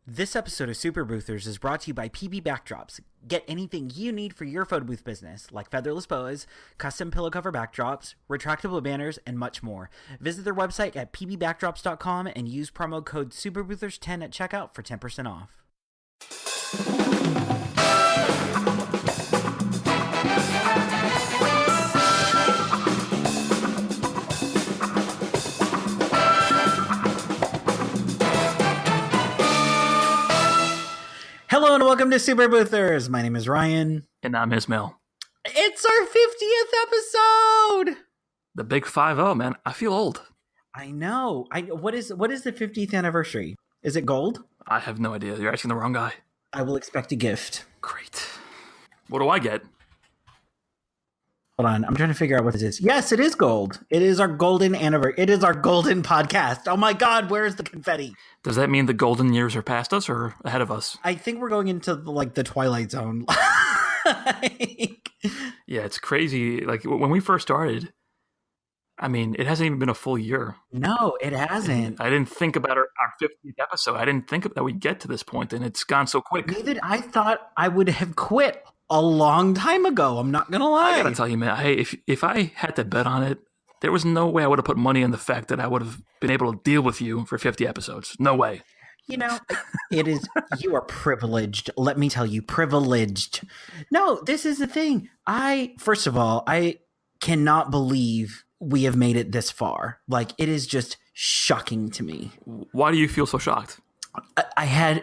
This episode of Super Boothers is brought to you by PB Backdrops. Get anything you need for your photo booth business, like featherless boas, custom pillow cover backdrops, retractable banners, and much more. Visit their website at pbbackdrops.com and use promo code SuperBoothers10 at checkout for 10% off. Hello and welcome to Super Boothers. My name is Ryan. And I'm Ismail. It's our 50th episode! The big 5-0, man. I feel old. I know. What is the 50th anniversary? Is it gold? I have no idea. You're asking the wrong guy. I will expect a gift. Great. What do I get? Hold on. I'm trying to figure out what this is. Yes, it is gold. It is our golden anniversary. It is our golden podcast. Oh my God, where's the confetti? Does that mean the golden years are past us or ahead of us? I think we're going into the Twilight Zone. Yeah, it's crazy. Like when we first started, I mean, it hasn't even been a full year. No, it hasn't. I didn't think about our 50th episode. I didn't think that we'd get to this point, and it's gone so quick. Neither I thought I would have quit a long time ago. I'm not gonna lie. I gotta tell you, man. Hey, if I had to bet on it, there was no way I would have put money on the fact that I would have been able to deal with you for 50 episodes. No way. You know, it is. You are privileged. Let me tell you, privileged. No, this is the thing. First of all, I cannot believe we have made it this far. Like, it is just shocking to me. Why do you feel so shocked? When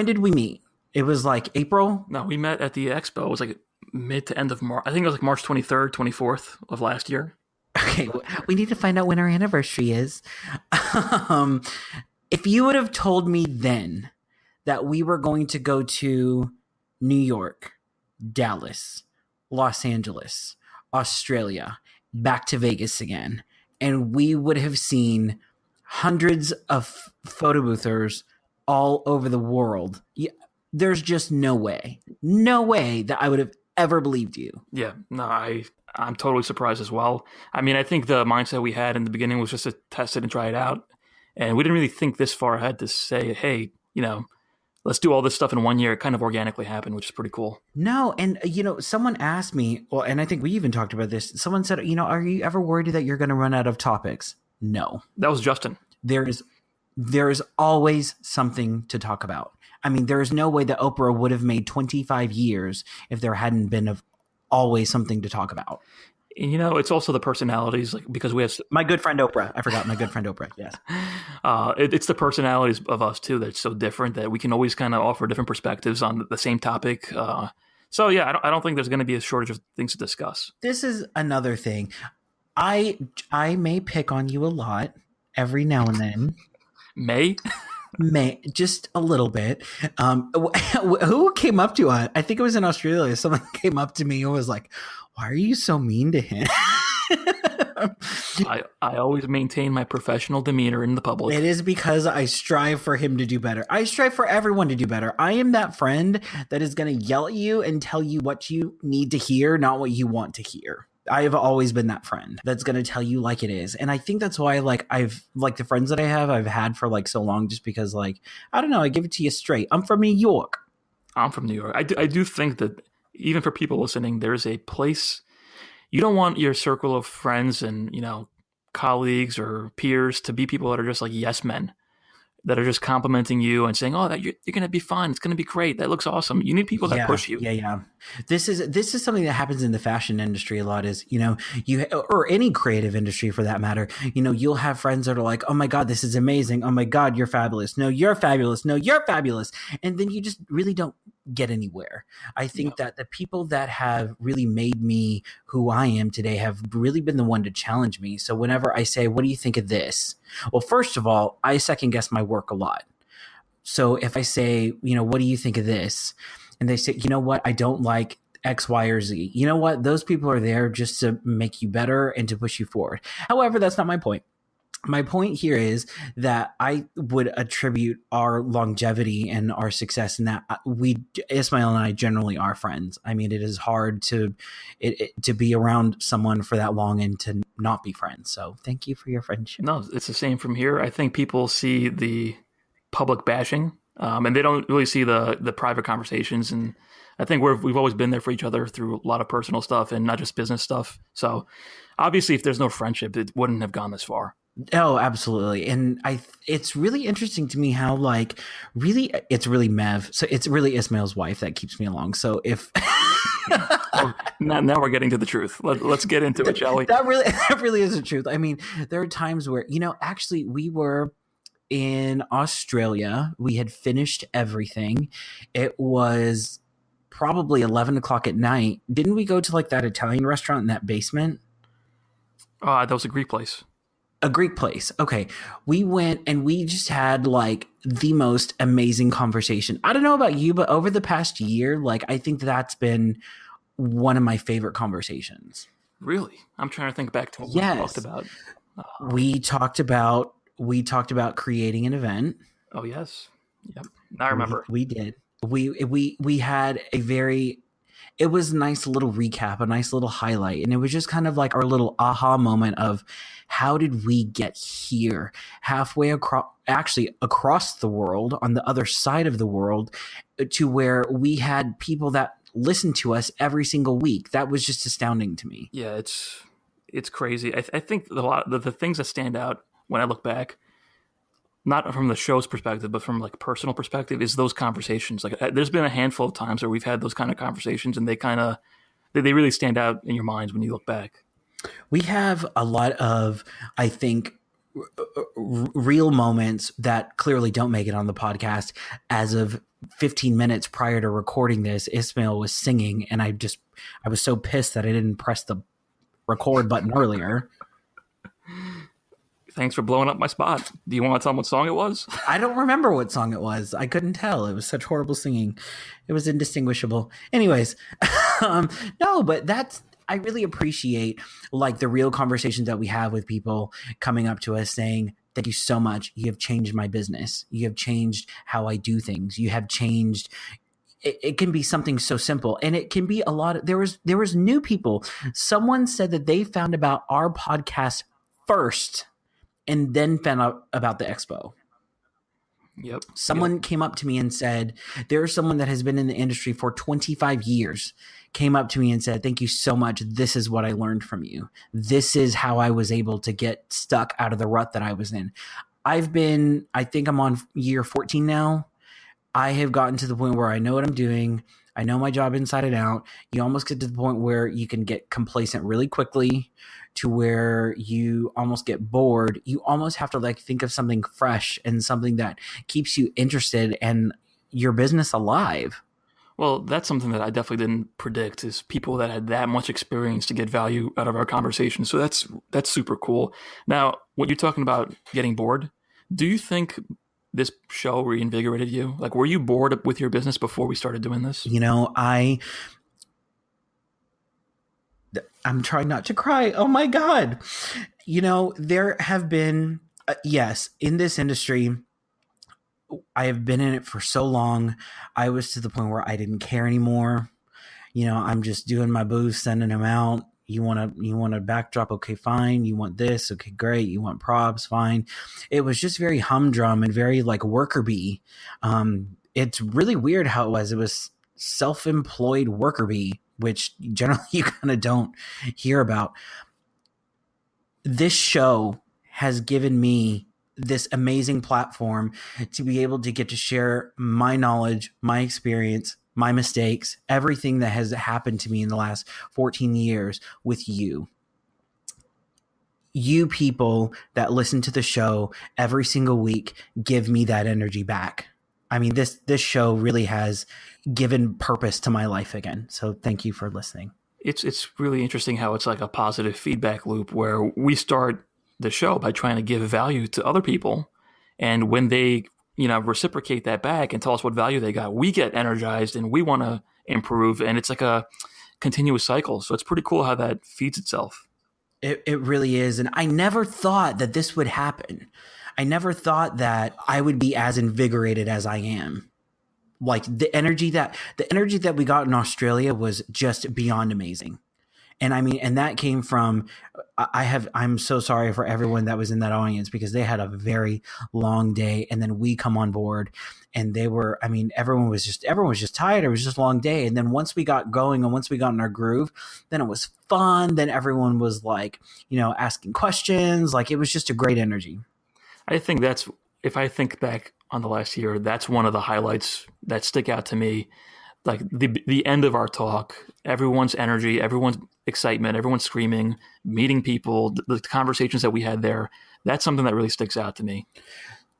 did we meet? It was like April? No, we met at the expo. It was like mid to end of March. I think it was like March 23rd, 24th of last year. Okay, we need to find out when our anniversary is. If you would have told me then that we were going to go to New York, Dallas, Los Angeles, Australia, back to Vegas again, and we would have seen hundreds of photo boothers all over the world, there's just no way that I would have ever believed you. Yeah, no, I'm totally surprised as well. I mean, I think the mindset we had in the beginning was just to test it and try it out. And we didn't really think this far ahead to say, hey, let's do all this stuff in 1 year. It kind of organically happened, which is pretty cool. No, and, someone asked me, well, and I think we even talked about this. Someone said, are you ever worried that you're going to run out of topics? No. That was Justin. There is always something to talk about. I mean, there is no way that Oprah would have made 25 years if there hadn't been always something to talk about. And, it's also the personalities, like, because we have my good friend Oprah. I forgot my good friend Oprah. Yes. It's the personalities of us too that's so different that we can always kind of offer different perspectives on the same topic. So yeah, I don't think there's going to be a shortage of things to discuss. This is another thing. I may pick on you a lot every now and then. May just a little bit. Who came up to us? I think it was in Australia. Someone came up to me and was like, "Why are you so mean to him?" I always maintain my professional demeanor in the public. It is because I strive for him to do better. I strive for everyone to do better. I am that friend that is going to yell at you and tell you what you need to hear, not what you want to hear. I have always been that friend that's going to tell you like it is. And I think that's why I've the friends that I've had for so long, just because I don't know, I give it to you straight. I'm from New York. I'm from New York. I do think that even for people listening, there's a place. You don't want your circle of friends and, colleagues or peers to be people that are just like yes men, that are just complimenting you and saying, "Oh, that you're going to be fine. It's going to be great. That looks awesome." You need people that push you. Yeah. This is something that happens in the fashion industry a lot. Is you or any creative industry for that matter. You'll have friends that are like, "Oh my God, this is amazing. Oh my God, you're fabulous. No, you're fabulous. No, you're fabulous." And then you just really don't get anywhere. I think that the people that have really made me who I am today have really been the one to challenge me. So whenever I say, "What do you think of this?" Well, first of all, I second guess my work a lot. So if I say, "What do you think of this?" And they say, "You know what? I don't like X, Y, or Z." You know what? Those people are there just to make you better and to push you forward. However, that's not my point. My point here is that I would attribute our longevity and our success in that Ismail and I generally are friends. I mean, it is hard to be around someone for that long and to not be friends. So thank you for your friendship. No, it's the same from here. I think people see public bashing, and they don't really see the private conversations. And I think we've always been there for each other through a lot of personal stuff and not just business stuff. So obviously, if there's no friendship, it wouldn't have gone this far. Oh, absolutely. And it's really interesting to me how really, it's really Mev. So it's really Ismail's wife that keeps me along. So if Well, now we're getting to the truth. Let's get into it, shall we? that really is the truth. I mean, there are times where, actually we were in Australia. We had finished everything. It was probably 11 o'clock at night. Didn't we go to that Italian restaurant in that basement? That was a Greek place. A Greek place. Okay. We went and we just had the most amazing conversation. I don't know about you, but over the past year, I think that's been one of my favorite conversations. Really? I'm trying to think back to what Yes. we talked about. We talked about creating an event. Oh, yes. Yep. I remember. We did. We had it was a nice little recap, a nice little highlight. And it was just kind of our little aha moment of how did we get here halfway across the world, on the other side of the world, to where we had people that listened to us every single week. That was just astounding to me. Yeah, it's crazy. I think a lot of the things that stand out when I look back, not from the show's perspective, but from personal perspective, is those conversations. There's been a handful of times where we've had those kind of conversations, and they really stand out in your minds when you look back. We have a lot of, I think, real moments that clearly don't make it on the podcast. As of 15 minutes prior to recording this, Ismail was singing, and I was so pissed that I didn't press the record button earlier. Thanks for blowing up my spot. Do you want to tell them what song it was? I don't remember what song it was. I couldn't tell. It was such horrible singing. It was indistinguishable. Anyways, no, but I really appreciate the real conversations that we have with people coming up to us saying, thank you so much. You have changed my business. You have changed how I do things. You have changed. It can be something so simple, and it can be a lot of, there was new people. Someone said that they found about our podcast first and then found out about the expo. Yep. Someone came up to me and said, there's someone that has been in the industry for 25 years, came up to me and said, thank you so much. This is what I learned from you. This is how I was able to get stuck out of the rut that I was in. I think I'm on year 14 now. I have gotten to the point where I know what I'm doing. I know my job inside and out. You almost get to the point where you can get complacent really quickly, to where you almost get bored. You almost have to think of something fresh and something that keeps you interested and your business alive. Well, that's something that I definitely didn't predict, is people that had that much experience to get value out of our conversation. So that's super cool. Now, when you're talking about getting bored, do you think this show reinvigorated you? Were you bored with your business before we started doing this? I'm trying not to cry. Oh my God. There have been, yes, in this industry, I have been in it for so long. I was to the point where I didn't care anymore. I'm just doing my booths, sending them out. You want a backdrop? Okay, fine. You want this? Okay, great. You want props? Fine. It was just very humdrum and very worker bee. It's really weird how it was. It was self-employed worker bee, which generally you kind of don't hear about. This show has given me this amazing platform to be able to get to share my knowledge, my experience, my mistakes, everything that has happened to me in the last 14 years with you. You people that listen to the show every single week give me that energy back. I mean, this show really has given purpose to my life again. So thank you for listening. It's really interesting how it's a positive feedback loop, where we start the show by trying to give value to other people. And when they, reciprocate that back and tell us what value they got, we get energized and we want to improve. And it's a continuous cycle. So it's pretty cool how that feeds itself. It really is. And I never thought that this would happen. I never thought that I would be as invigorated as I am. The energy that we got in Australia was just beyond amazing. And I mean, and that came from, I'm so sorry for everyone that was in that audience because they had a very long day. And then we come on board and they were, I mean, everyone was just tired. It was just a long day. And then once we got going and once we got in our groove, then it was fun. Then everyone was like, asking questions. Like it was just a great energy. I think if I think back on the last year, that's one of the highlights that stick out to me. Like the end of our talk, everyone's energy, everyone's excitement, everyone's screaming, meeting people, the conversations that we had there. That's something that really sticks out to me.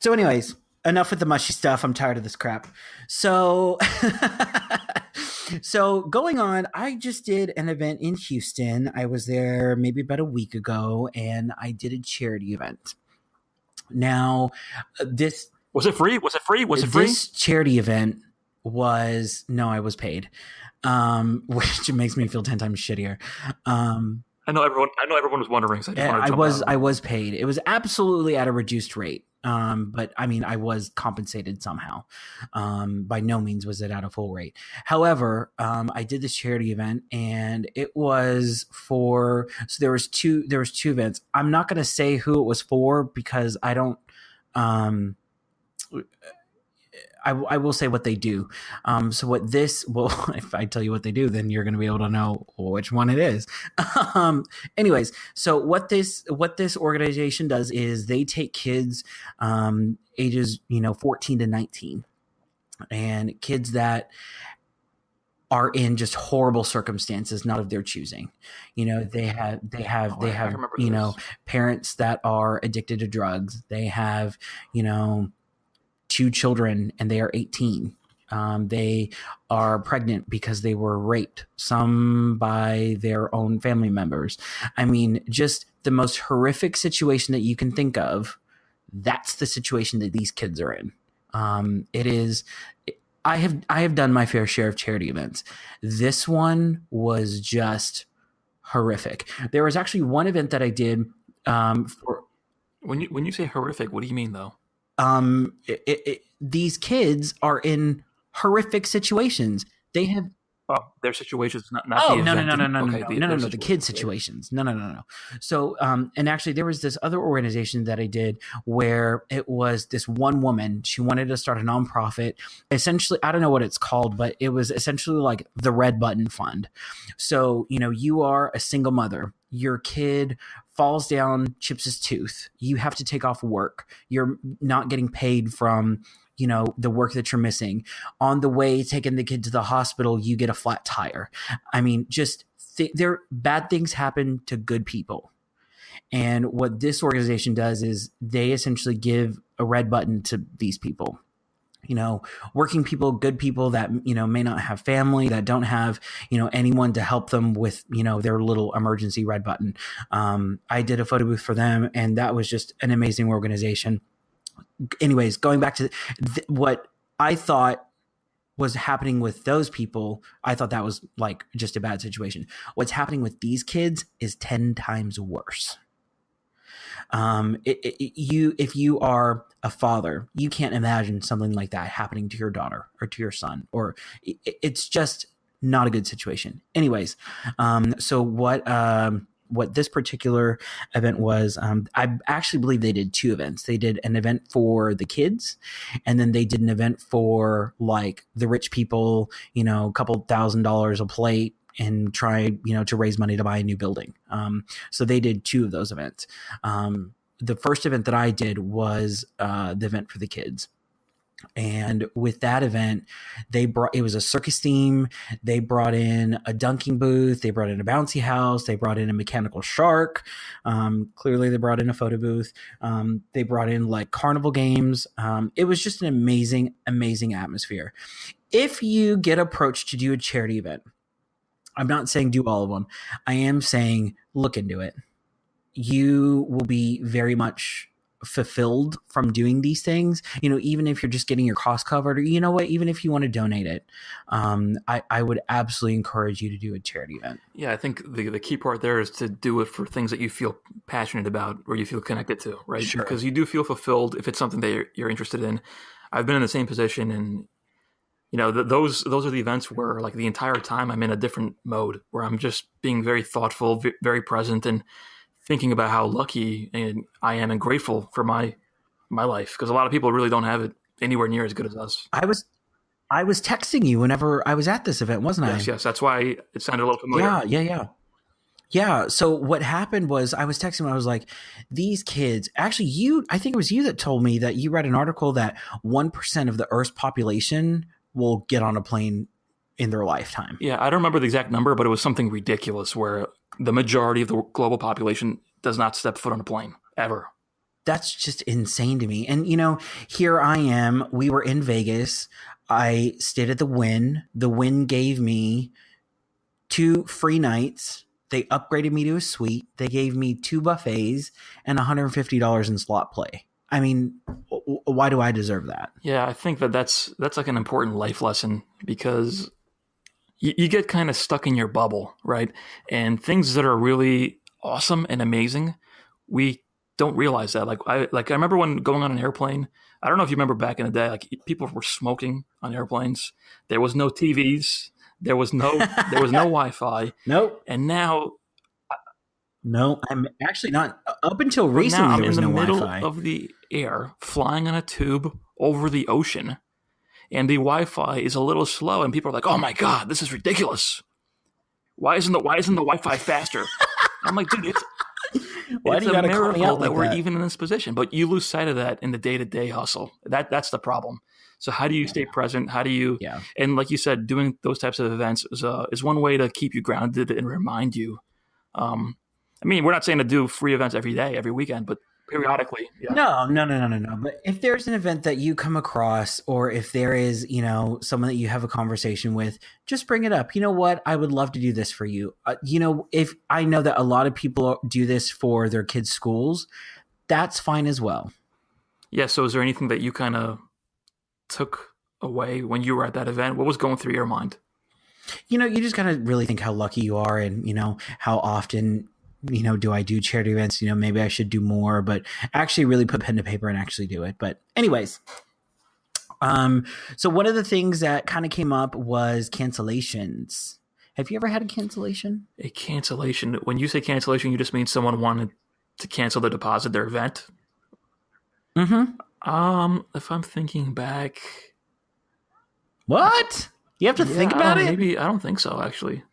So anyways, enough with the mushy stuff. I'm tired of this crap. So so going on, I just did an event in Houston. I was there maybe about a week ago and I did a charity event. Now, this was it free? Was it free? This charity event was I was paid, which makes me feel 10 times shittier. I know everyone was wondering. So I was paid. It was absolutely at a reduced rate. But I mean, I was compensated somehow. By no means was it at a full rate. However, I did this charity event and it was so there was two events. I'm not going to say who it was for because I don't, I will say what they do. If I tell you what they do, then you're going to be able to know which one it is. Anyways, so what this organization does is they take kids ages 14 to 19 and kids that are in just horrible circumstances, not of their choosing. They have parents that are addicted to drugs. They have, 2 children and they are 18. They are pregnant because they were raped, some by their own family members. I mean, just the most horrific situation that you can think of. That's the situation that these kids are in. It is. I have done my fair share of charity events. This one was just horrific. There was actually one event that I did for. When you say horrific, what do you mean though? These kids are in horrific situations. They have their situations, not no, the kids' situations. No. So, and actually there was this other organization that I did where it was this one woman, she wanted to start a nonprofit. Essentially, I don't know what it's called, but it was essentially like the Red Button Fund. So, you are a single mother. Your kid falls down, chips his tooth. You have to take off work. You're not getting paid from the work that you're missing. On the way, taking the kid to the hospital, you get a flat tire. I mean, bad things happen to good people. And what this organization does is they essentially give a red button to these people. Working people, good people that, may not have family, that don't have, anyone to help them with, their little emergency red button. I did a photo booth for them and that was just an amazing organization. Anyways, going back to what I thought was happening with those people, I thought that was like just a bad situation. What's happening with these kids is 10 times worse. If you are a father, you can't imagine something like that happening to your daughter or to your son, or it's just not a good situation. Anyways, so what this particular event was, I actually believe they did 2 events. They did an event for the kids, and then they did an event for like the rich people, a couple $1,000s a plate, and try, to raise money to buy a new building. So they did 2 of those events. The first event that I did was the event for the kids. And with that event, it was a circus theme. They brought in a dunking booth. They brought in a bouncy house. They brought in a mechanical shark. Clearly they brought in a photo booth. They brought in like carnival games. It was just an amazing, amazing atmosphere. If you get approached to do a charity event, I'm not saying do all of them. I am saying look into it. You will be very much fulfilled from doing these things, even if you're just getting your cost covered, or even if you want to donate it. I would absolutely encourage you to do a charity event. Yeah, I think the key part there is to do it for things that you feel passionate about or you feel connected to, right? Sure. Because you do feel fulfilled if it's something that you're interested in. I've been in the same position, and those are the events where like the entire time I'm in a different mode where I'm just being very thoughtful, very present, and thinking about how lucky and I am and grateful for my life, because a lot of people really don't have it anywhere near as good as us. I was texting you whenever I was at this event, wasn't I? Yes. That's why it sounded a little familiar. Yeah. So what happened was I was texting him. I was like, these kids, actually I think it was you that told me that you read an article that 1% of the Earth's population will get on a plane in their lifetime. Yeah, I don't remember the exact number, but it was something ridiculous where the majority of the global population does not step foot on a plane ever. That's just insane to me. And, here I am. We were in Vegas. I stayed at the Wynn. The Wynn gave me 2 free nights. They upgraded me to a suite. They gave me 2 buffets and $150 in slot play. I mean, why do I deserve that? Yeah, I think that's like an important life lesson, because you get kind of stuck in your bubble, right? And things that are really awesome and amazing, we don't realize that. I remember when going on an airplane. I don't know if you remember back in the day, like people were smoking on airplanes. There was no TVs. There was no Wi-Fi. Nope. And now, no, I'm actually not. Up until recently, there was no Wi-Fi. I'm in the middle of the air, flying on a tube over the ocean, and the Wi-Fi is a little slow, and people are like, "Oh my god, this is ridiculous! Why isn't the Wi-Fi faster?" I'm like, dude, it's Why do you got to call me out that like we're that? even in this position, but you lose sight of that in the day-to-day hustle. That's the problem. So how do you stay present? How do you? Yeah. And like you said, doing those types of events is one way to keep you grounded and remind you. I mean, we're not saying to do free events every day, every weekend, but periodically. Yeah. No. But if there's an event that you come across, or if there is, someone that you have a conversation with, just bring it up. You know what? I would love to do this for you. If I know that a lot of people do this for their kids' schools, that's fine as well. Yeah. So is there anything that you kind of took away when you were at that event? What was going through your mind? You just got to really think how lucky you are, and, how often do I do charity events? Maybe I should do more, but actually really put pen to paper and actually do it. But anyways, so one of the things that kind of came up was cancellations. Have you ever had a cancellation? A cancellation. When you say cancellation, you just mean someone wanted to cancel their deposit, their event? Mm-hmm. If I'm thinking back. What? You have to think about it? Maybe. I don't think so, actually.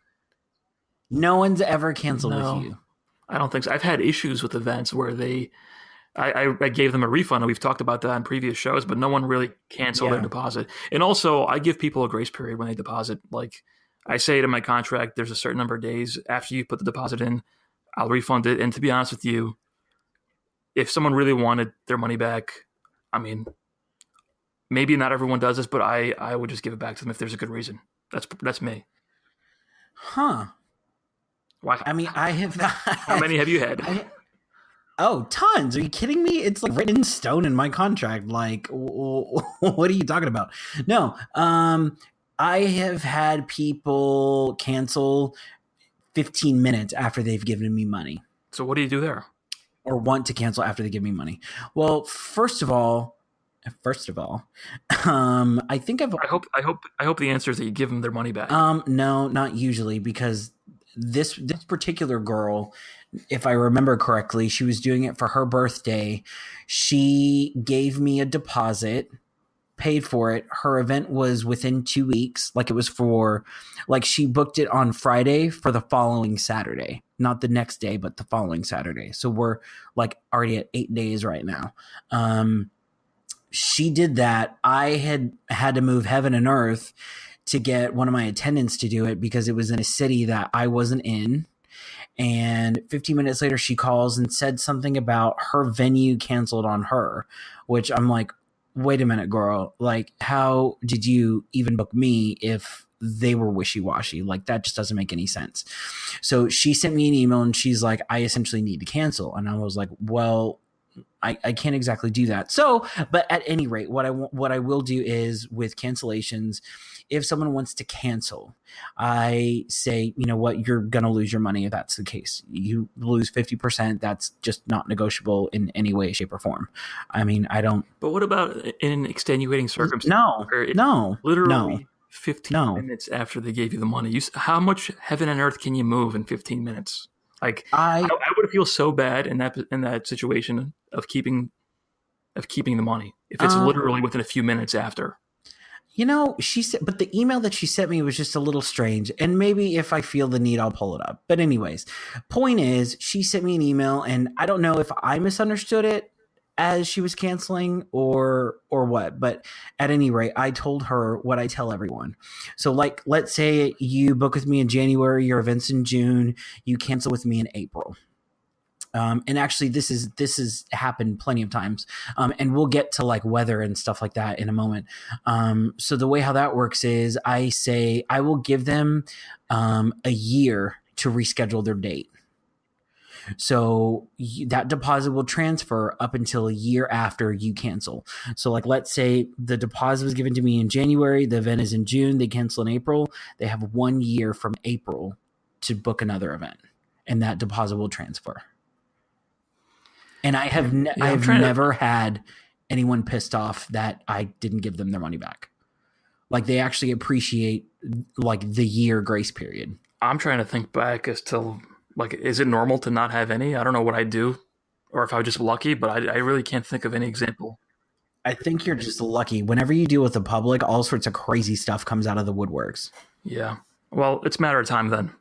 No one's ever canceled with you. I don't think so. I've had issues with events where I gave them a refund, and we've talked about that in previous shows, but no one really canceled their deposit. And also, I give people a grace period when they deposit. Like I say it in my contract, there's a certain number of days after you put the deposit in, I'll refund it. And to be honest with you, if someone really wanted their money back, I mean, maybe not everyone does this, but I would just give it back to them if there's a good reason. That's me. Huh. Why? I mean, I have not. How many have you had? Tons. Are you kidding me? It's like written in stone in my contract. Like, what are you talking about? No. I have had people cancel 15 minutes after they've given me money. So what do you do there? Or want to cancel after they give me money. Well, first of all, I think I hope the answer is that you give them their money back. No, not usually, because this particular girl, if I remember correctly, she was doing it for her birthday. She gave me a deposit, paid for it. Her event was within 2 weeks. Like, it was she booked it on Friday for the following Saturday, not the next day, but the following Saturday. So we're like already at 8 days right now. She did that. I had to move heaven and earth to get one of my attendants to do it, because it was in a city that I wasn't in. And 15 minutes later, she calls and said something about her venue canceled on her, which I'm like, wait a minute, girl. Like, how did you even book me if they were wishy-washy? Like, that just doesn't make any sense. So she sent me an email and she's like, I essentially need to cancel. And I was like, well, I can't exactly do that. So, but at any rate, what I will do is, with cancellations, if someone wants to cancel, I say, you know what, you're going to lose your money if that's the case. You lose 50%. That's just not negotiable in any way, shape, or form. I mean, I don't. But what about in extenuating circumstances? No. Literally, 15 No, minutes after they gave you the money. How much heaven and earth can you move in 15 minutes? Like I I would feel so bad in that situation of keeping the money if it's um literally within a few minutes after. she said, but the email that she sent me was just a little strange. And maybe if I feel the need, I'll pull it up. But, anyways, point is, she sent me an email, and I don't know if I misunderstood it as she was canceling or what. But at any rate, I told her what I tell everyone. So, like, let's say you book with me in January, your event's in June, you cancel with me in April. And actually, this is happened plenty of times, and we'll get to like weather and stuff like that in a moment. So the way how that works is, I say I will give them a year to reschedule their date. So that deposit will transfer up until a year after you cancel. So, like, let's say the deposit was given to me in January, the event is in June, they cancel in April. They have 1 year from April to book another event, and that deposit will transfer. And I have I Yeah, I'm have trying to. never had anyone pissed off that I didn't give them their money back. Like, they actually appreciate like the year grace period. I'm trying to think back as to like, is it normal to not have any? I don't know what I do, or if I was just lucky, but I really can't think of any example. I think you're just lucky. Whenever you deal with the public, all sorts of crazy stuff comes out of the woodworks. Yeah. Well, it's a matter of time then.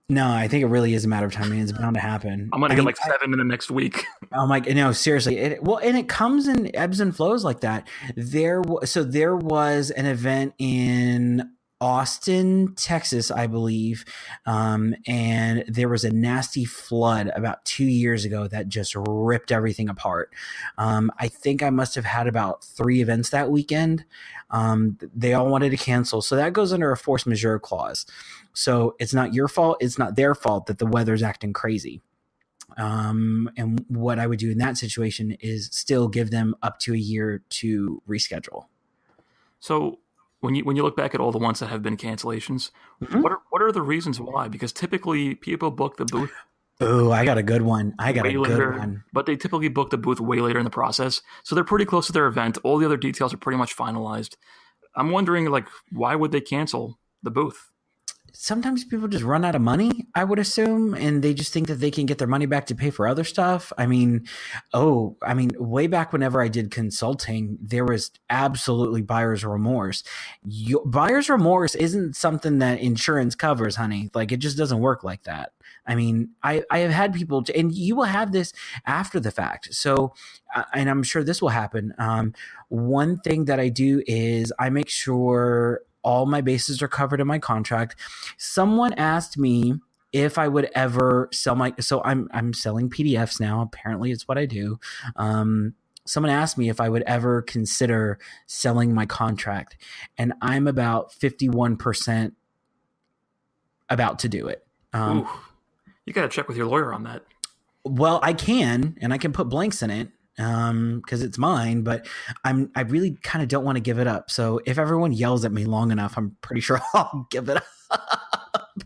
No, I think it really is a matter of time. I mean, it's bound to happen. I'm gonna I get mean, like seven in the next week. oh my, no, seriously. Well, and it comes in ebbs and flows like that. There was an event in Austin, Texas, I believe, and there was a nasty flood about 2 years ago that just ripped everything apart. I think I must have had about 3 events that weekend. They all wanted to cancel, so that goes under a force majeure clause. So it's not your fault. It's not their fault that the weather's acting crazy. And what I would do in that situation is still give them up to a year to reschedule. So when you look back at all the ones that have been cancellations, Mm-hmm. what are the reasons why? Because typically people book the booth Oh, I got a good one. I got a way good later, one. but they typically book the booth way later in the process. So they're pretty close to their event. All the other details are pretty much finalized. I'm wondering, like, why would they cancel the booth? Sometimes people just run out of money, I would assume, and they just think that they can get their money back to pay for other stuff. Way back whenever I did consulting, there was absolutely buyer's remorse. Buyer's remorse isn't something that insurance covers, honey. Like, it just doesn't work like that. I mean, I have had people, and you will have this after the fact. So, and I'm sure this will happen. One thing that I do is I make sure all my bases are covered in my contract. Someone asked me if I would ever sell so I'm selling PDFs now. Apparently it's what I do. Someone asked me if I would ever consider selling my contract, and I'm about 51% about to do it. Ooh, you got to check with your lawyer on that. Well, I can, and I can put blanks in it because it's mine, but I really kind of don't want to give it up. So if everyone yells at me long enough, I'm pretty sure I'll give it up.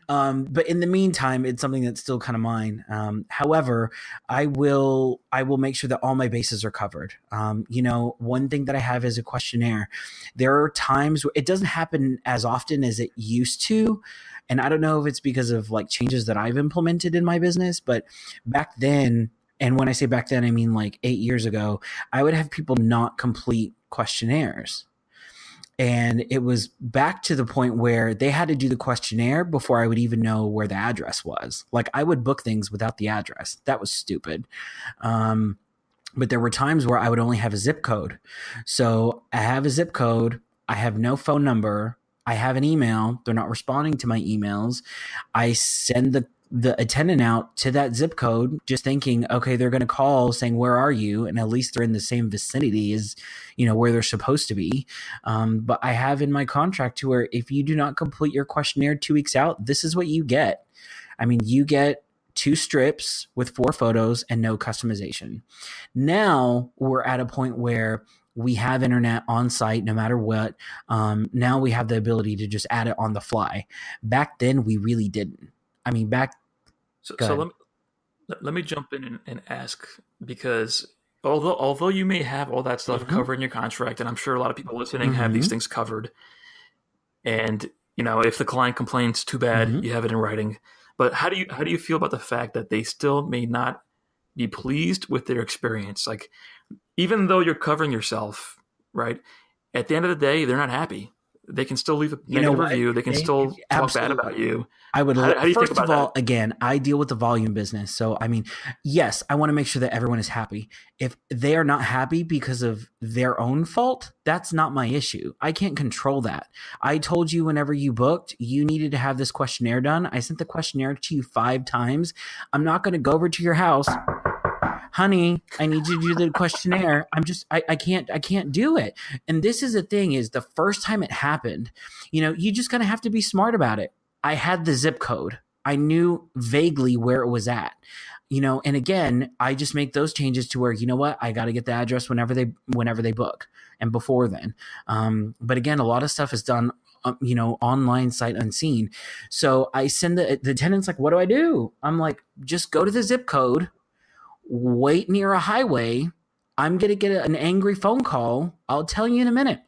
But in the meantime, it's something that's still kind of mine. However, I will make sure that all my bases are covered. One thing that I have is a questionnaire. There are times where it doesn't happen as often as it used to. And I don't know if it's because of like changes that I've implemented in my business, but back then, and when I say back then, I mean like 8 years ago, I would have people not complete questionnaires. And it was back to the point where they had to do the questionnaire before I would even know where the address was. Like, I would book things without the address. That was stupid. But there were times where I would only have a zip code. So I have a zip code. I have no phone number. I have an email. They're not responding to my emails. I send the attendant out to that zip code, just thinking, okay, they're going to call saying, where are you? And at least they're in the same vicinity as, where they're supposed to be. But I have in my contract to where if you do not complete your questionnaire 2 weeks out, this is what you get. I mean, you get 2 strips with 4 photos and no customization. Now we're at a point where we have internet on site no matter what. Now we have the ability to just add it on the fly. Back then, we really didn't. I mean, So let me jump in and ask, because although you may have all that stuff covered in your contract, and I'm sure a lot of people listening have these things covered, And if the client complains, too bad, Mm-hmm. you have it in writing. But how do you feel about the fact that they still may not be pleased with their experience? Like, even though you're covering yourself, right? At the end of the day, they're not happy. They can still leave a You know negative what? review. They can still talk bad about Absolutely. you. I would, How do you think first about of all, that? again, I deal with the volume business. So, I mean, yes, I want to make sure that everyone is happy. If they are not happy because of their own fault, that's not my issue. I can't control that. I told you whenever you booked, you needed to have this questionnaire done. I sent the questionnaire to you 5 times. I'm not going to go over to your house. Honey, I need you to do the questionnaire. I can't do it. And this is the thing is the first time it happened, you just kind of have to be smart about it. I had the zip code. I knew vaguely where it was at. And again, I just make those changes to where, you know what, I got to get the address whenever they book and before then. But again, a lot of stuff is done online sight unseen. So I send the tenants like, what do I do? I'm like, just go to the zip code, wait near a highway. I'm going to get an angry phone call. I'll tell you in a minute.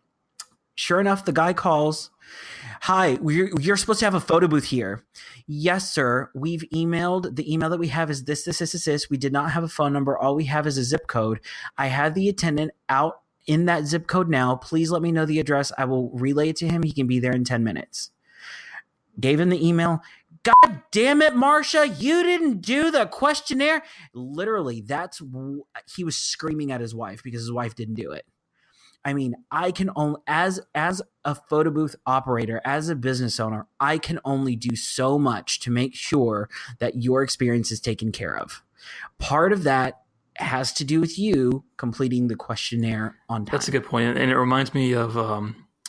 Sure enough, the guy calls. Hi, you're supposed to have a photo booth here. Yes, sir. We've emailed. The email that we have is this. We did not have a phone number. All we have is a zip code. I have the attendant out in that zip code now. Please let me know the address. I will relay it to him. He can be there in 10 minutes. Gave him the email. God damn it, Marsha, you didn't do the questionnaire. Literally, he was screaming at his wife because his wife didn't do it. I mean, I can only, as a photo booth operator, as a business owner, I can only do so much to make sure that your experience is taken care of. Part of that has to do with you completing the questionnaire on time. That's a good point, and it reminds me of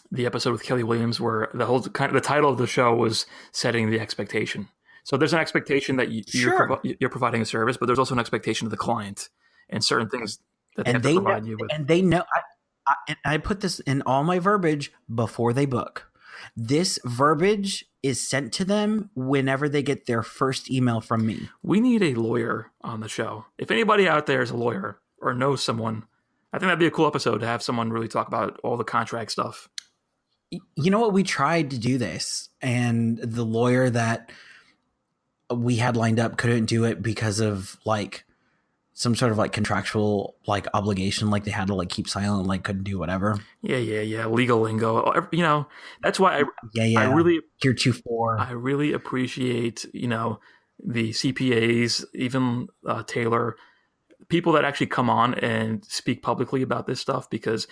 the episode with Kelly Williams where the title of the show was setting the expectation. So there's an expectation that you're providing a service, but there's also an expectation of the client and certain things that they have to provide you with. And they know. I put this in all my verbiage before they book. This verbiage is sent to them whenever they get their first email from me. We need a lawyer on the show. If anybody out there is a lawyer or knows someone, I think that'd be a cool episode to have someone really talk about all the contract stuff. You know what? We tried to do this, and the lawyer that we had lined up couldn't do it because of some sort of contractual obligation, they had to keep silent, couldn't do whatever. Yeah. Legal lingo. That's why I really heretofore. I really appreciate the CPAs, even Taylor, people that actually come on and speak publicly about this stuff, because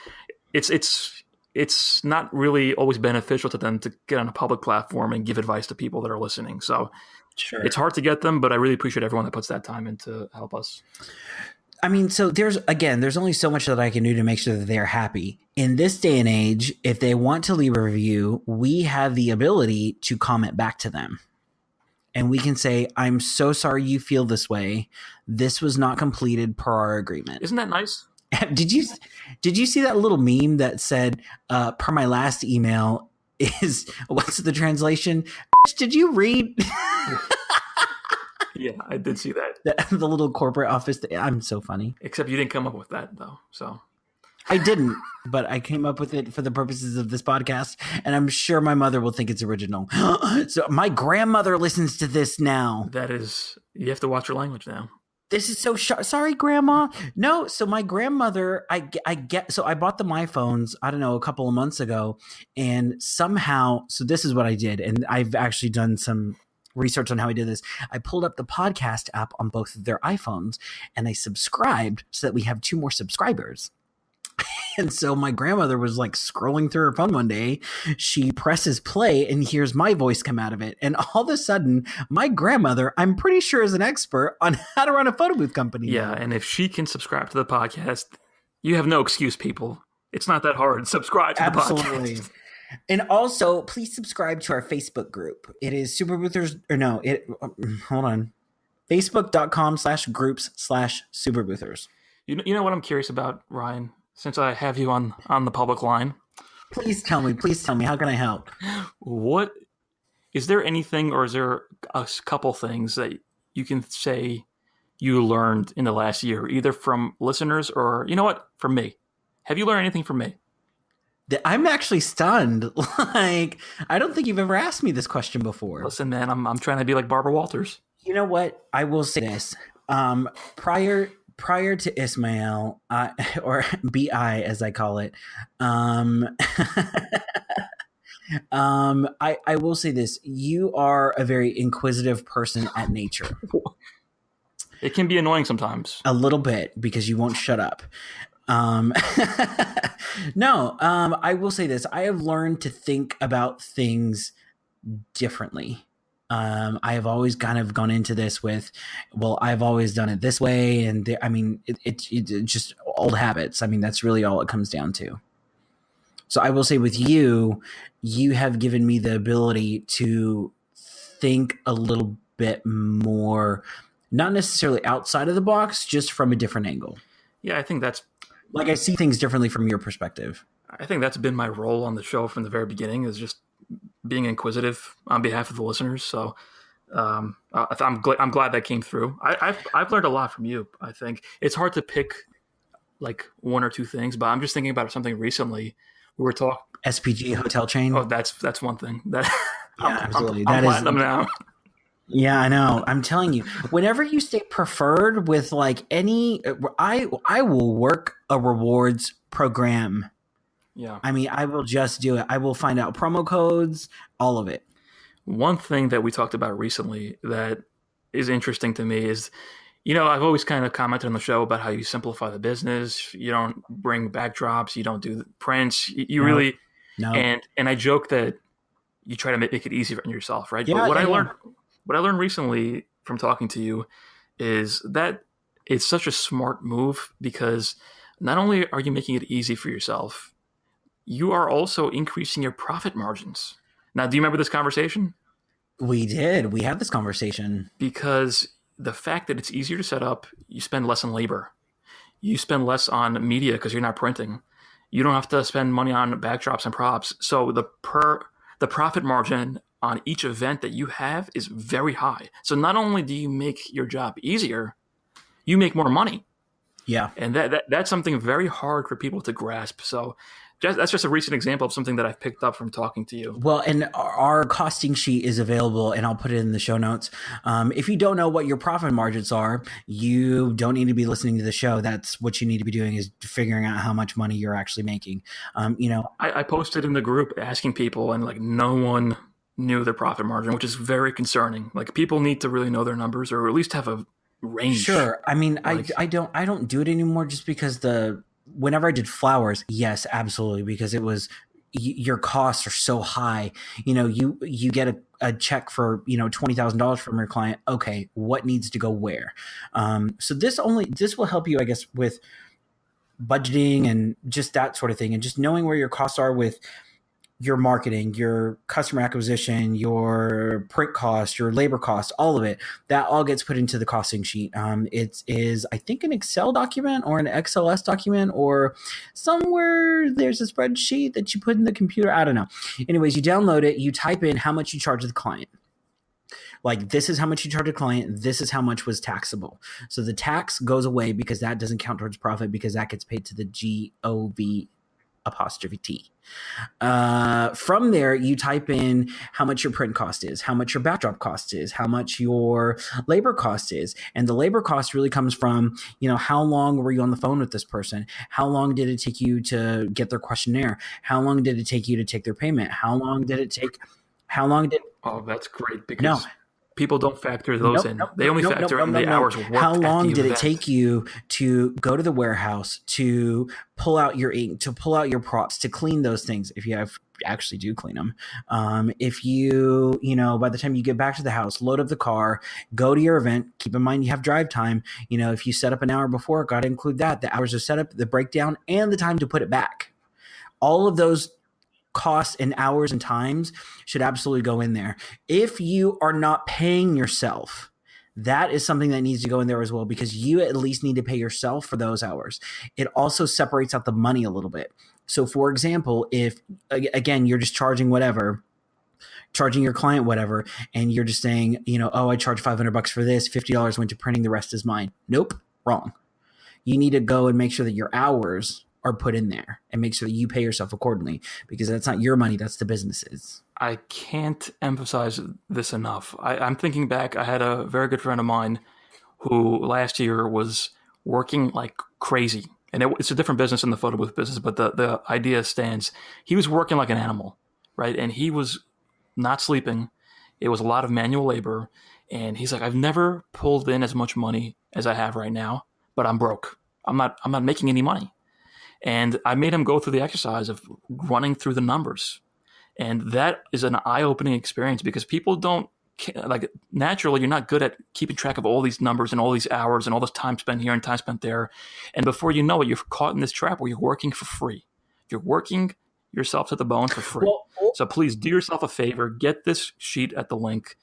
it's not really always beneficial to them to get on a public platform and give advice to people that are listening. So sure, it's hard to get them, but I really appreciate everyone that puts that time in to help us. I mean, so there's only so much that I can do to make sure that they're happy. In this day and age, if they want to leave a review, we have the ability to comment back to them. And we can say, I'm so sorry you feel this way. This was not completed per our agreement. Isn't that nice? Did you see that little meme that said, per my last email is, what's the translation? Did you read? Yeah, I did see that. The little corporate office. I'm so funny. Except you didn't come up with that, though. So I didn't, but I came up with it for the purposes of this podcast, and I'm sure my mother will think it's original. So my grandmother listens to this now. You have to watch your language now. This is so sorry, Grandma. No, so my grandmother, so I bought them iPhones, I don't know, a couple of months ago, and somehow, so this is what I did, and I've actually done some research on how I did this. I pulled up the podcast app on both of their iPhones, and I subscribed so that we have 2 more subscribers. And so my grandmother was scrolling through her phone one day. She presses play and hears my voice come out of it. And all of a sudden, my grandmother, I'm pretty sure, is an expert on how to run a photo booth company. Yeah, and if she can subscribe to the podcast, you have no excuse, people. It's not that hard. Subscribe to the podcast. And also, please subscribe to our Facebook group. It is Superboothers, hold on. Facebook.com/groups/Superboothers. You know what I'm curious about, Ryan? Since I have you on the public line. Please tell me. How can I help? Is there anything, or is there a couple things that you can say you learned in the last year, either from listeners or, from me? Have you learned anything from me? I'm actually stunned. Like, I don't think you've ever asked me this question before. Listen, man, I'm trying to be like Barbara Walters. You know what? I will say this. Um, prior to Ismail, or BI as I call it, um, I will say this. You are a very inquisitive person at nature. It can be annoying sometimes. A little bit because you won't shut up. Um, no, I will say this. I have learned to think about things differently. I have always kind of gone into this with, well, I've always done it this way. And I mean, it's just old habits. I mean, that's really all it comes down to. So I will say with you, you have given me the ability to think a little bit more, not necessarily outside of the box, just from a different angle. Yeah, Like, I see things differently from your perspective. I think that's been my role on the show from the very beginning, is just being inquisitive on behalf of the listeners. So I'm glad that came through. I've learned a lot from you. I think it's hard to pick like one or two things, but I'm just thinking about something recently. We were talking. SPG hotel chain. Oh, that's one thing that Yeah, absolutely. I'm That is platinum now. Yeah, I know. I'm telling you, whenever you stay preferred with like any, I will work a rewards program. Yeah. I mean, I will just do it. I will find out promo codes, all of it. One thing that we talked about recently that is interesting to me is, I've always kind of commented on the show about how you simplify the business. You don't bring backdrops. You don't do prints. You No, really, no. and I joke that you try to make it easy on yourself, right? Yeah, But yeah. what I learned recently from talking to you is that it's such a smart move, because not only are you making it easy for yourself, you are also increasing your profit margins. Now, do you remember this conversation? We did. We had this conversation. Because the fact that it's easier to set up, you spend less on labor. You spend less on media because you're not printing. You don't have to spend money on backdrops and props. So the profit margin on each event that you have is very high. So not only do you make your job easier, you make more money. Yeah. And that's something very hard for people to grasp. So that's just a recent example of something that I've picked up from talking to you. Well, and our costing sheet is available, and I'll put it in the show notes. If you don't know what your profit margins are, you don't need to be listening to the show. That's what you need to be doing, is figuring out how much money you're actually making. I posted in the group asking people, and like no one knew their profit margin, which is very concerning. Like, people need to really know their numbers, or at least have a range. Sure. I mean, I don't do it anymore, just because whenever I did flowers, yes, absolutely, because it was your costs are so high. You get a check for $20,000 from your client. Okay, what needs to go where? So this will help you, I guess, with budgeting and just that sort of thing, and just knowing where your costs are with your marketing, your customer acquisition, your print cost, your labor cost, all of it. That all gets put into the costing sheet. It is, I think, an Excel document or an XLS document, or somewhere there's a spreadsheet that you put in the computer. I don't know. Anyways, you download it, you type in how much you charge the client. Like, this is how much you charge a client. This is how much was taxable. So the tax goes away, because that doesn't count towards profit, because that gets paid to the GOV apostrophe T. From there, you type in how much your print cost is, how much your backdrop cost is, how much your labor cost is. And the labor cost really comes from, how long were you on the phone with this person? How long did it take you to get their questionnaire? How long did it take you to take their payment? How long did Oh, that's great, because no. people don't factor those in. They only factor in the hours worked. How long did it event. take you to go to the warehouse, to pull out your ink, to pull out your props, to clean those things, if you actually do clean them? If you, by the time you get back to the house, load up the car, go to your event, keep in mind you have drive time. If you set up an hour before, got to include that, the hours of setup, the breakdown, and the time to put it back. All of those costs and hours and times should absolutely go in there. If you are not paying yourself, that is something that needs to go in there as well, because you at least need to pay yourself for those hours. It also separates out the money a little bit. So for example, if again, you're just charging your client whatever, and you're just saying, I charge $500 for this, $50 went to printing, the rest is mine. Nope, wrong. You need to go and make sure that your hours are put in there, and make sure that you pay yourself accordingly, because that's not your money, that's the business's. I can't emphasize this enough. I'm thinking back. I had a very good friend of mine who last year was working like crazy. And it's a different business than the photo booth business, but the idea stands. He was working like an animal, right? And he was not sleeping. It was a lot of manual labor. And he's like, I've never pulled in as much money as I have right now, but I'm broke. I'm not making any money. And I made him go through the exercise of running through the numbers. And that is an eye-opening experience, because people don't, like, naturally, you're not good at keeping track of all these numbers and all these hours and all this time spent here and time spent there. And before you know it, you're caught in this trap where you're working for free. You're working yourself to the bone for free. So please do yourself a favor, get this sheet at the link,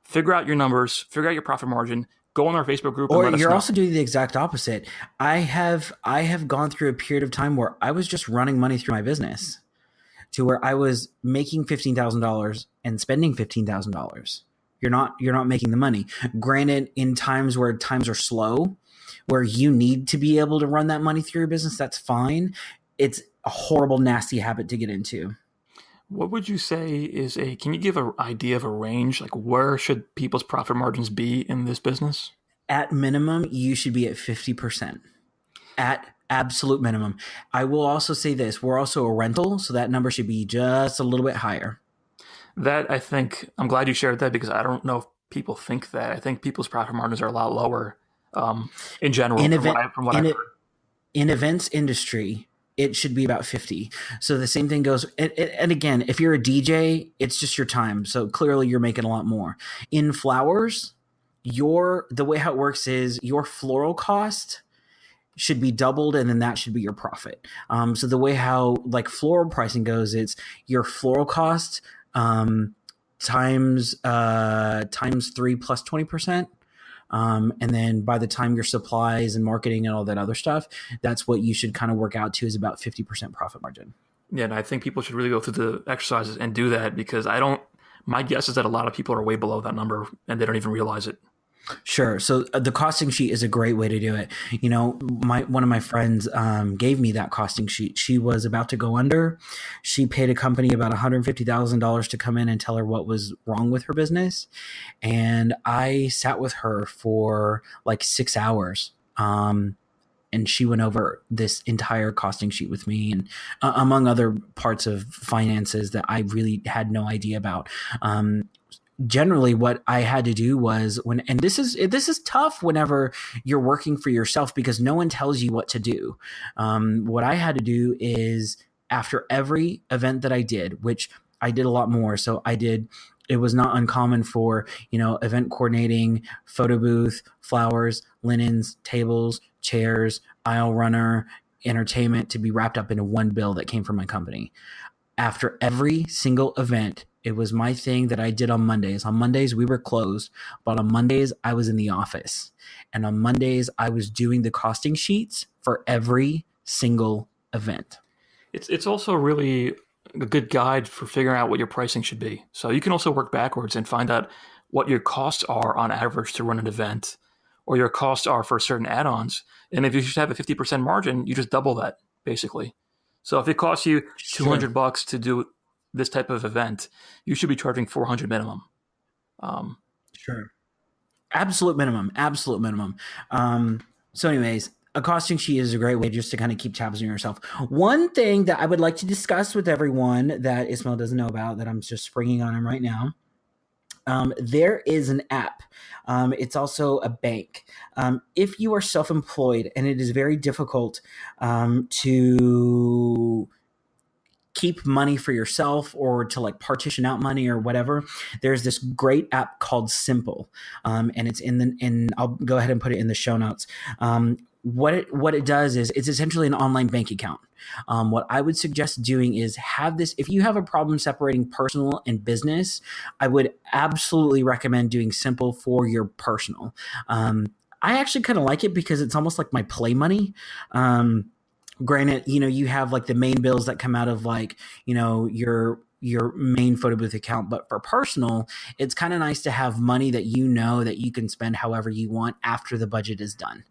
figure out your numbers, figure out your profit margin, go on our Facebook group. Or and let us you're know. also doing the exact opposite. I have gone through a period of time where I was just running money through my business, to where I was making $15,000 and spending $15,000. You're not making the money. Granted, in times where times are slow, where you need to be able to run that money through your business, that's fine. It's a horrible, nasty habit to get into. What would you say is can you give an idea of a range? Like, where should people's profit margins be in this business? At minimum, you should be at 50%. At absolute minimum. I will also say this. We're also a rental, so that number should be just a little bit higher. That, I think, I'm glad you shared that, because I don't know if people think that. I think people's profit margins are a lot lower in general from what I've heard. In events industry, it should be about 50. So the same thing goes. And again, if you're a DJ, it's just your time. So clearly you're making a lot more. In flowers, the way how it works is your floral cost should be doubled, and then that should be your profit. So the way how like floral pricing goes, it's your floral cost times 3 plus 20%. And then by the time your supplies and marketing and all that other stuff, that's what you should kind of work out to, is about 50% profit margin. Yeah, and I think people should really go through the exercises and do that, because my guess is that a lot of people are way below that number and they don't even realize it. Sure. So the costing sheet is a great way to do it. You know, one of my friends gave me that costing sheet. She was about to go under. She paid a company about $150,000 to come in and tell her what was wrong with her business. And I sat with her for like 6 hours. And she went over this entire costing sheet with me, and among other parts of finances that I really had no idea about. Generally what I had to do was and this is tough whenever you're working for yourself, because no one tells you what to do. What I had to do is, after every event that I did, which I did a lot more. So it was not uncommon for, event coordinating, photo booth, flowers, linens, tables, chairs, aisle runner, entertainment to be wrapped up into one bill that came from my company. After every single event, it was my thing that I did on Mondays. On Mondays, we were closed, but on Mondays, I was in the office. And on Mondays, I was doing the costing sheets for every single event. It's also really a good guide for figuring out what your pricing should be. So you can also work backwards and find out what your costs are on average to run an event, or your costs are for certain add-ons. And if you should have a 50% margin, you just double that, basically. So if it costs you $200 to do this type of event, you should be charging $400 minimum. Sure. Absolute minimum. So anyways, a costing sheet is a great way just to kind of keep tabs on yourself. One thing that I would like to discuss with everyone that Ismail doesn't know about, that I'm just springing on him right now. There is an app. It's also a bank. If you are self-employed and it is very difficult to keep money for yourself, or to like partition out money or whatever, there's this great app called Simple. And it's I'll go ahead and put it in the show notes. What it does is it's essentially an online bank account. What I would suggest doing is have this. If you have a problem separating personal and business, I would absolutely recommend doing Simple for your personal. I actually kind of like it because it's almost like my play money. Granted, you have like the main bills that come out of like, your your main photo booth account. But for personal, it's kind of nice to have money that you know that you can spend however you want after the budget is done.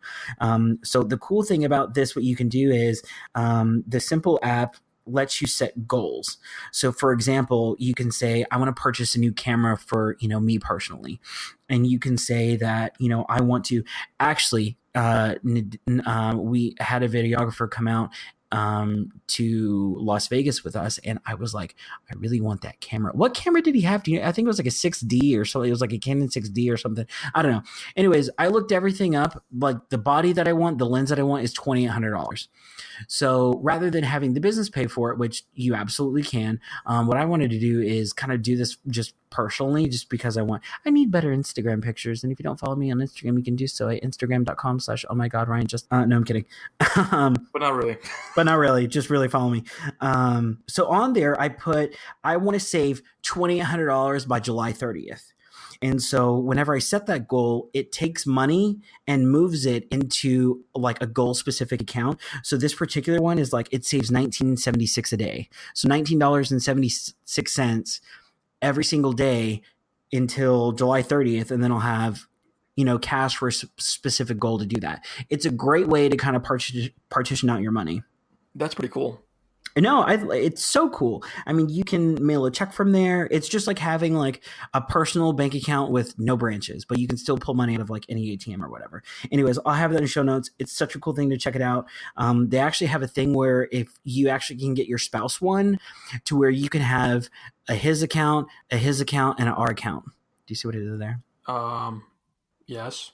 So the cool thing about this, what you can do is the simple app lets you set goals. So for example, you can say, I want to purchase a new camera for, me personally. And you can say that, I want to actually, we had a videographer come out to Las Vegas with us, and I was like, I really want that camera. What camera did he have? I think it was like a 6D or something. It was like a Canon 6D or something. I don't know. Anyways, I looked everything up. Like the body that I want, the lens that I want is $2,800. So rather than having the business pay for it, which you absolutely can, what I wanted to do is kind of do this just personally, just because I need better Instagram pictures. And if you don't follow me on Instagram, you can do so at instagram.com/ohmygodryan. No, I'm kidding. But not really. But not really. Just really follow me. So on there, I want to save $2,800 by July 30th. And so whenever I set that goal, it takes money and moves it into like a goal specific account. So this particular one is like, it saves $19.76 a day. So $19.76 every single day until July 30th. And then I'll have, cash for a specific goal to do that. It's a great way to kind of partition out your money. That's pretty cool. No, it's so cool. I mean, you can mail a check from there. It's just like having like a personal bank account with no branches, but you can still pull money out of like any ATM or whatever. Anyways, I'll have that in show notes. It's such a cool thing to check it out. They actually have a thing where if you actually can get your spouse one to where you can have a his account, and an our account. Do you see what I did there? Yes.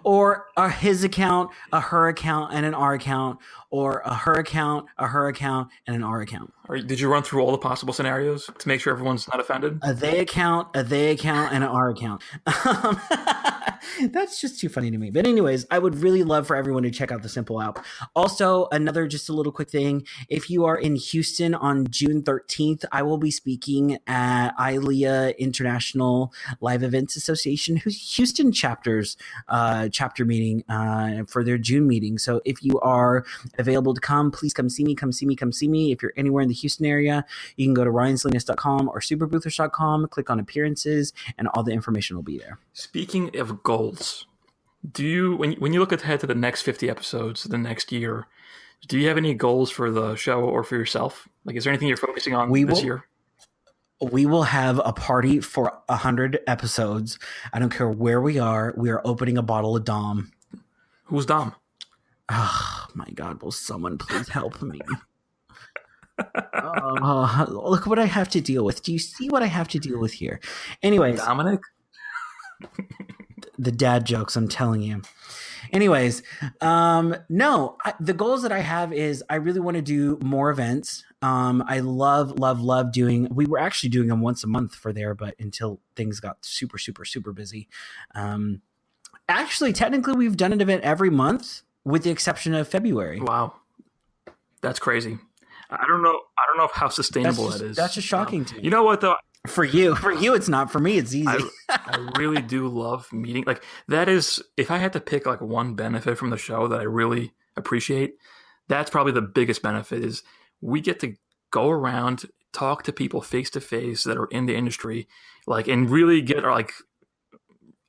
Or a his account, a her account, and an our account, or a her account, and an our account. Did you run through all the possible scenarios to make sure everyone's not offended? A they account, and an our account. That's just too funny to me. But anyways, I would really love for everyone to check out the Simple app. Also, just a little quick thing. If you are in Houston on June 13th, I will be speaking at ILEA International Live Events Association Houston chapter meeting for their June meeting. So if you are available to come, please come see me. If you're anywhere in the Houston area, you can go to ryansalinas.com or superboothers.com, click on appearances, and all the information will be there. Speaking of goals, do you, when you look ahead to the next 50 episodes, the next year, do you have any goals for the show or for yourself? Like, is there anything you're focusing on this year? We will have a party for 100 episodes. I don't care where we are. We are opening a bottle of Dom. Who's Dom? Oh, my God. Will someone please help me? Look what I have to deal with. Do you see what I have to deal with here? Anyways. Dominic? The dad jokes, I'm telling you. Anyways, the goals that I have is I really want to do more events. I love doing, we were actually doing them once a month for there, but until things got super, super, super busy. Actually, technically we've done an event every month with the exception of February. Wow. That's crazy. I don't know how sustainable that is. That's just shocking to me. You know what though? For you, it's not. For me, it's easy. I really do love meeting. Like, that is, if I had to pick like one benefit from the show that I really appreciate, that's probably the biggest benefit is we get to go around, talk to people face to face that are in the industry, like, and really get like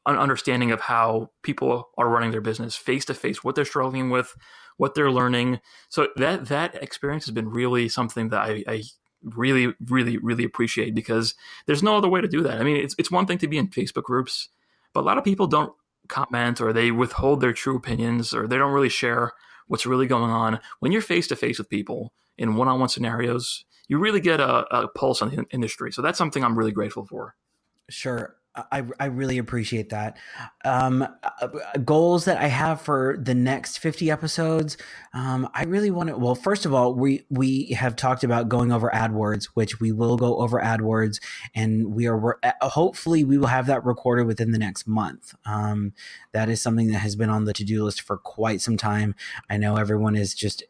an understanding of how people are running their business face to face, what they're struggling with, what they're learning. So that experience has been really something that I really, really, really appreciate, because there's no other way to do that. I mean, it's one thing to be in Facebook groups, but a lot of people don't comment, or they withhold their true opinions, or they don't really share what's really going on. When you're face to face with people in one-on-one scenarios, you really get a pulse on the industry. So that's something I'm really grateful for. Sure. I really appreciate that. Goals that I have for the next 50 episodes. I really want to, well, first of all, we have talked about going over AdWords, which we will go over AdWords, and hopefully we will have that recorded within the next month. That is something that has been on the to-do list for quite some time. I know everyone is just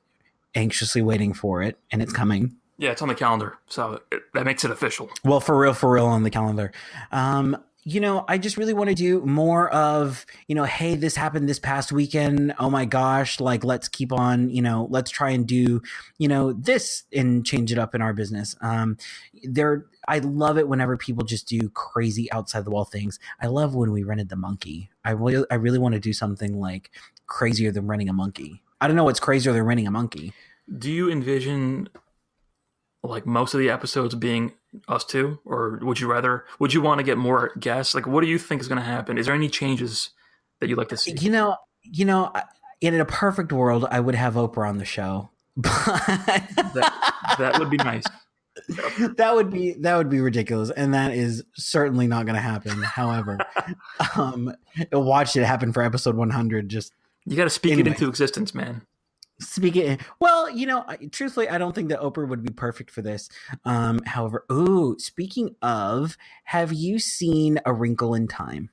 anxiously waiting for it, and it's coming. Yeah, it's on the calendar, so that makes it official. Well, for real on the calendar. I just really want to do more of, hey, this happened this past weekend. Oh my gosh, like let's keep on, let's try and do, this and change it up in our business. I love it whenever people just do crazy outside the wall things. I love when we rented the monkey. I really want to do something like crazier than renting a monkey. I don't know what's crazier than renting a monkey. Do you envision like most of the episodes being us two, or would you want to get more guests? Like, what do you think is going to happen? Is there any changes that you'd like to see? In a perfect world, I would have Oprah on the show, but that would be nice. that would be ridiculous, and that is certainly not going to happen. However, watch it happen for episode 100. Just you got to speak it into existence, man. Well, truthfully, I don't think that Oprah would be perfect for this. However, speaking of, have you seen A Wrinkle in Time?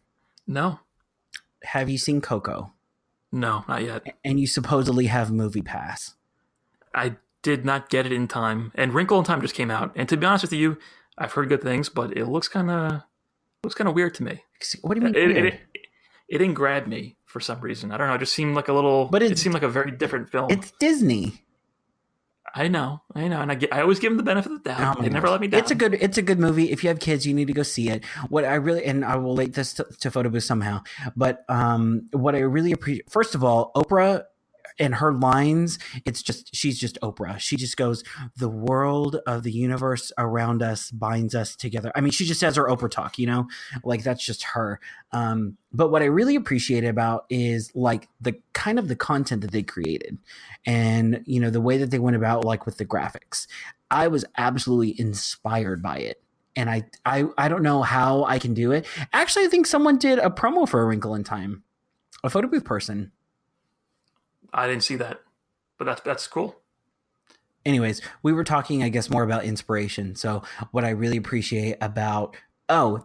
No. Have you seen Coco? No, not yet. And you supposedly have Movie Pass. I did not get it in time, and Wrinkle in Time just came out. And to be honest with you, I've heard good things, but it looks kind of weird to me. What do you mean? It didn't grab me for some reason. I don't know. It just seemed like a little. But it seemed like a very different film. It's Disney. I know, and I always give them the benefit of the doubt. They never let me down. It's a good movie. If you have kids, you need to go see it. And I will link this to Photo Booth somehow. But what I really appreciate, first of all, Oprah and her lines, she's just Oprah. She just goes, the world of the universe around us binds us together. I mean, she just has her Oprah talk, like that's just her. But what I really appreciate about is like the kind of the content that they created and, the way that they went about like with the graphics. I was absolutely inspired by it. And I don't know how I can do it. Actually, I think someone did a promo for A Wrinkle in Time, a Photo Booth person. I didn't see that, but that's cool. Anyways, we were talking, I guess, more about inspiration. So what I really appreciate about,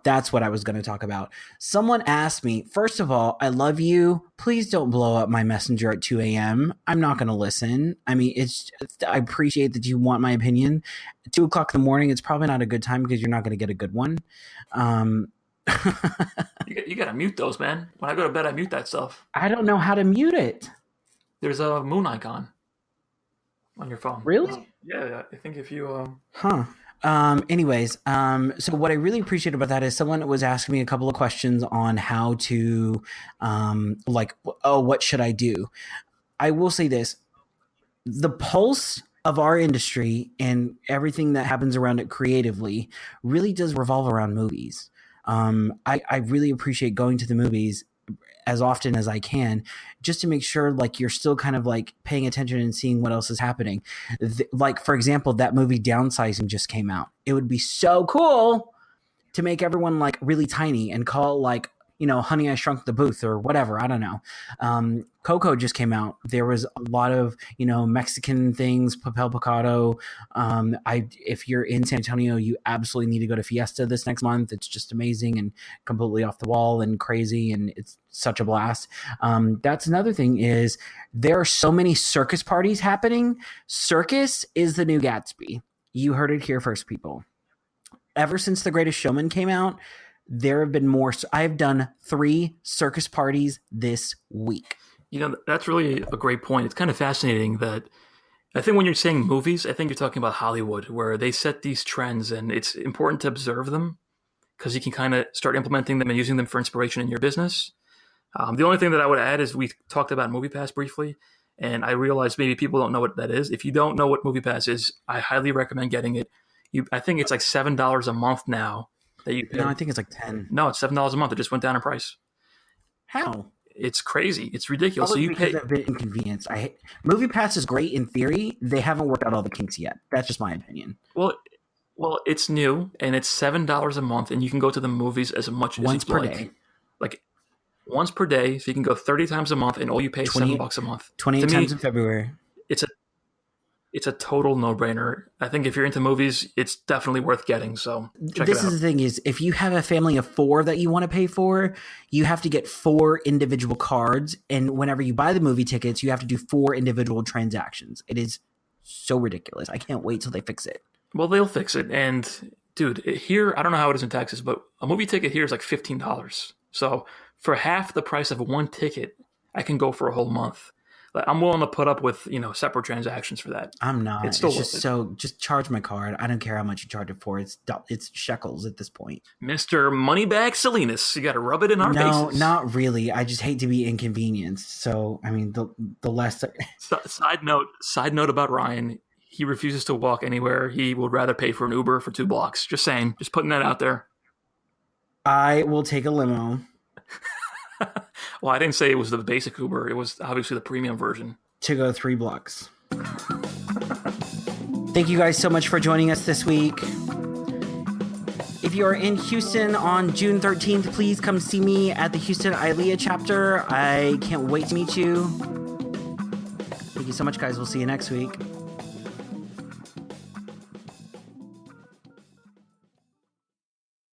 that's what I was going to talk about. Someone asked me, first of all, I love you. Please don't blow up my messenger at 2 a.m. I'm not going to listen. I mean, I appreciate that you want my opinion. At 2 o'clock in the morning, it's probably not a good time because you're not going to get a good one. You got to mute those, man. When I go to bed, I mute that stuff. I don't know how to mute it. There's a moon icon on your phone. Really? Yeah, I think if you... Anyways, so what I really appreciate about that is someone was asking me a couple of questions on how to, what should I do? I will say this. The pulse of our industry and everything that happens around it creatively really does revolve around movies. I really appreciate going to the movies as often as I can, just to make sure like you're still kind of like paying attention and seeing what else is happening. Like, for example, that movie Downsizing just came out. It would be so cool to make everyone like really tiny and call it like, Honey, I Shrunk the Booth or whatever. I don't know. Coco just came out. There was a lot of, Mexican things, papel picado. If you're in San Antonio, you absolutely need to go to Fiesta this next month. It's just amazing and completely off the wall and crazy. And it's such a blast. That's another thing is there are so many circus parties happening. Circus is the new Gatsby. You heard it here first, people. Ever since The Greatest Showman came out, there have been more. I've done 3 circus parties this week. That's really a great point. It's kind of fascinating that I think when you're saying movies, I think you're talking about Hollywood, where they set these trends and it's important to observe them because you can kind of start implementing them and using them for inspiration in your business. The only thing that I would add is we talked about MoviePass briefly, and I realized maybe people don't know what that is. If you don't know what MoviePass is, I highly recommend getting it. I think it's like $7 a month now. No, I think it's like 10. No, it's $7 a month. It just went down in price. How? It's crazy. It's ridiculous. Probably so you because pay. I've been inconvenienced. MoviePass is great in theory. They haven't worked out all the kinks yet. That's just my opinion. Well, it's new and it's $7 a month, and you can go to the movies as much as once per like. day. Like once per day, so you can go 30 times a month, and all you pay is $7 a month. 28 times in February. It's a total no-brainer. I think if you're into movies, it's definitely worth getting. So check it out. This is the thing is, if you have a family of 4 that you want to pay for, you have to get 4 individual cards. And whenever you buy the movie tickets, you have to do 4 individual transactions. It is so ridiculous. I can't wait till they fix it. Well, they'll fix it. And dude, here, I don't know how it is in Texas, but a movie ticket here is like $15. So for half the price of one ticket, I can go for a whole month. Like, I'm willing to put up with, separate transactions for that. I'm not. It's still just charge my card. I don't care how much you charge it for. It's shekels at this point. Mr. Moneybag Salinas, you got to rub it in our faces. No, not really. I just hate to be inconvenienced. So, I mean, the less. Side note about Ryan. He refuses to walk anywhere. He would rather pay for an Uber for 2 blocks. Just saying. Just putting that out there. I will take a limo. Well, I didn't say it was the basic Uber. It was obviously the premium version. To go 3 blocks. Thank you guys so much for joining us this week. If you're in Houston on June 13th, please come see me at the Houston ILEA chapter. I can't wait to meet you. Thank you so much, guys. We'll see you next week.